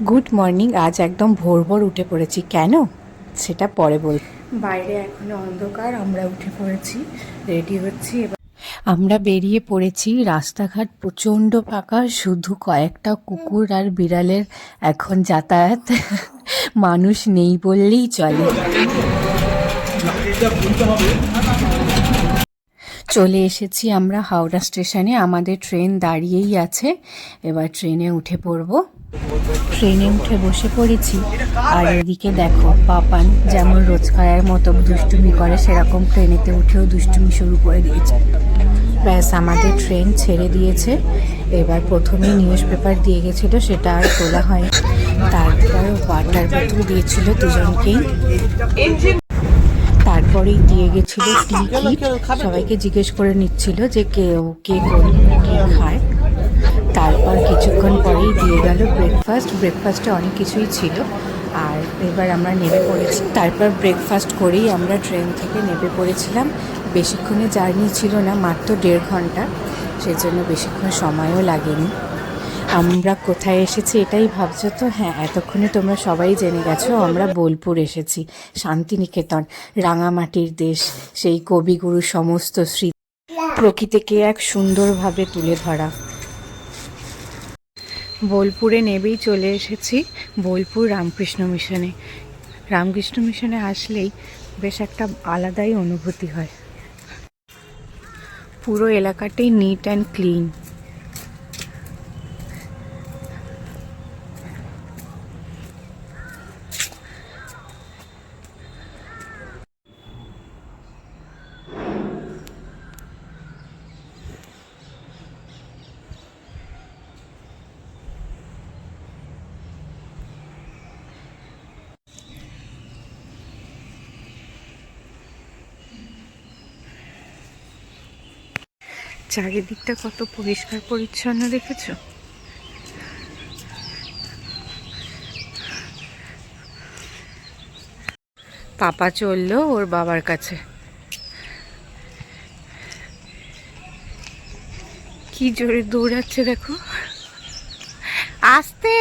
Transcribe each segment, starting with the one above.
Good morning. আজ একদম ভোর ভোর উঠে পড়েছি। কেন সেটা পরে বল। বাইরে এখনো অন্ধকার, আমরা উঠে পড়েছি, রেডি হচ্ছি। এবার আমরা বেরিয়ে পড়েছি। রাস্তাঘাট প্রচণ্ড ফাঁকা, শুধু কয়েকটা কুকুর আর বিড়ালের এখন যাতায়াত। মানুষ নেই বললেই চলে। চলে এসেছি আমরা হাওড়া স্টেশনে। আমাদের ট্রেন দাঁড়িয়েই আছে, এবার ট্রেনে উঠে পড়বো। ট্রেনে উঠে বসে পড়েছি, আর এদিকে দেখো পাপান যেমন রোজকারের মতো দুষ্টুমি করে, সেরকম ট্রেনেতে উঠেও দুষ্টুমি শুরু করে দিয়েছে। ব্যাস, আমাদের ট্রেন ছেড়ে দিয়েছে। এবার প্রথমে নিউজ পেপার দিয়ে গেছিলো, সেটা আর তোলা হয়। তারপর ওয়াটার বোতল দিয়েছিল দুজনকেই। তারপরেই দিয়ে গেছিলো টি কিট। সবাইকে জিজ্ঞেস করে নিচ্ছিল যে কে কে খায়। তারপর কিছুক্ষণ পরেই দিয়ে গেল ব্রেকফাস্টে অনেক কিছুই ছিল। আর এবার আমরা নেমে পড়েছি। তারপর ব্রেকফাস্ট করেই আমরা ট্রেন থেকে নেমে পড়েছিলাম। বেশিক্ষণে জার্নি ছিল না, মাত্র 1.5 ঘন্টা, সেজন্য বেশিক্ষণ সময়ও লাগেনি। আমরা কোথায় এসেছি এটাই ভাবছো তো? হ্যাঁ, এতক্ষণে তোমরা সবাই জেনে গেছো, আমরা বোলপুর এসেছি। শান্তিনিকেতন, রাঙামাটির দেশ, সেই কবিগুরু সমস্ত স্মৃতি, প্রকৃতিকে এক সুন্দরভাবে তুলে ধরা। বোলপুরে নেবেই চলে এসেছি বোলপুর রামকৃষ্ণ মিশনে। রামকৃষ্ণ মিশনে আসলেই বেশ একটা আলাদাই অনুভূতি হয়। পুরো এলাকাটাই নিট অ্যান্ড ক্লিন। চারিদিকটা কত পরিষ্কার পরিচ্ছন্ন দেখেছো? পাপা চললো ওর বাবার কাছে। কি জোরে দৌড়াচ্ছে দেখো, আস্তে।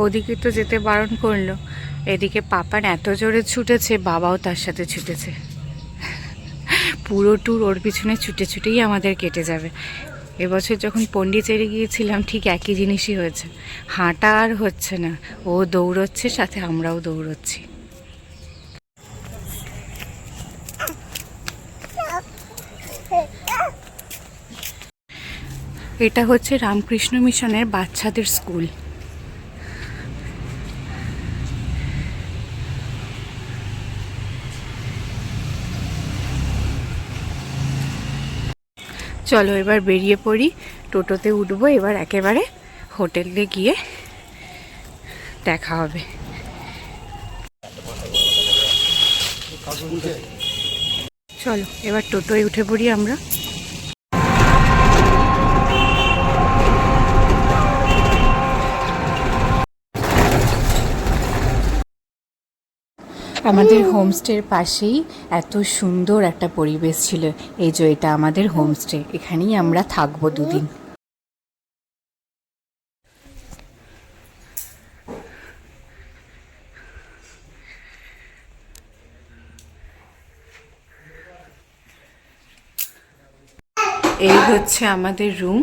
ওদিকে তো যেতে বারণ করলো, এদিকে পাপান এত জোরে ছুটেছে, বাবাও তার সাথে ছুটেছে। পুরো ট্যুর ওর পিছনে ছুটে ছুটেই আমাদের কেটে যাবে। এবছর যখন পন্ডিচেরি গিয়েছিলাম ঠিক একই জিনিসই হয়েছে। হাঁটা আর হচ্ছে না, ও দৌড়চ্ছে, সাথে আমরাও দৌড়চ্ছি। এটা হচ্ছে রামকৃষ্ণ মিশনের বাচ্চাদের স্কুল। চলো এবার বেরিয়ে পড়ি, টোটোতে উঠবো। এবার একেবারে হোটেলে গিয়ে দেখা হবে। চলো এবার টোটোয় উঠে পড়ি আমরা। আমাদের হোমস্টের পাশেই এত সুন্দর একটা পরিবেশ ছিল। এই যে এটা আমাদের হোমস্টে, এখানেই আমরা থাকবো 2 দিন। এই হচ্ছে আমাদের রুম।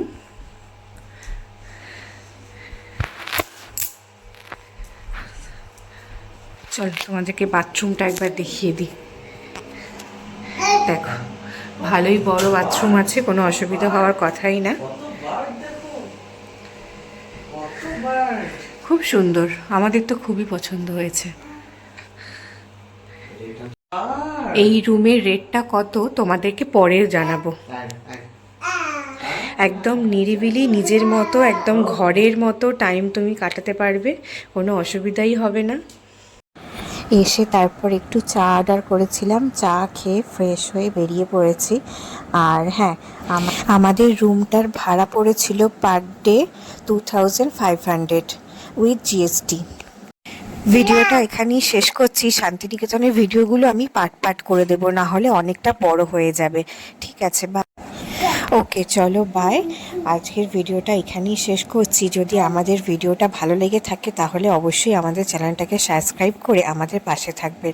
চলো তোমাদেরকে বাথরুমটা একবার দেখিয়ে দিই। দেখো, ভালোই বড় বাথরুম আছে, কোনো অসুবিধা হওয়ার কথাই না। খুব সুন্দর, আমাদের তো খুবই পছন্দ হয়েছে। এই রুমের রেটটা কত তোমাদেরকে পরে জানাবো। একদম নিরিবিলি, নিজের মতো, একদম ঘরের মতো টাইম তুমি কাটাতে পারবে, কোনো অসুবিধাই হবে না। এসে তারপর একটু চা অর্ডার করেছিলাম, চা খেয়ে ফ্রেশ হয়ে বেরিয়ে পড়েছি। আর হ্যাঁ, আমাদের রুমটার ভাড়া পড়েছিল পার ডে 2500 উইথ জিএসটি। ভিডিওটা এখানেই শেষ করছি। শান্তিনিকেতনের ভিডিওগুলো আমি পার্ট পার্ট করে দেবো, না হলে অনেকটা বড় হয়ে যাবে। ঠিক আছে, বা ওকে, চলো বাই। আজকের ভিডিওটা এখানেই শেষ করছি। যদি আমাদের ভিডিওটা ভালো লেগে থাকে তাহলে অবশ্যই আমাদের চ্যানেলটাকে সাবস্ক্রাইব করে আমাদের পাশে থাকবেন।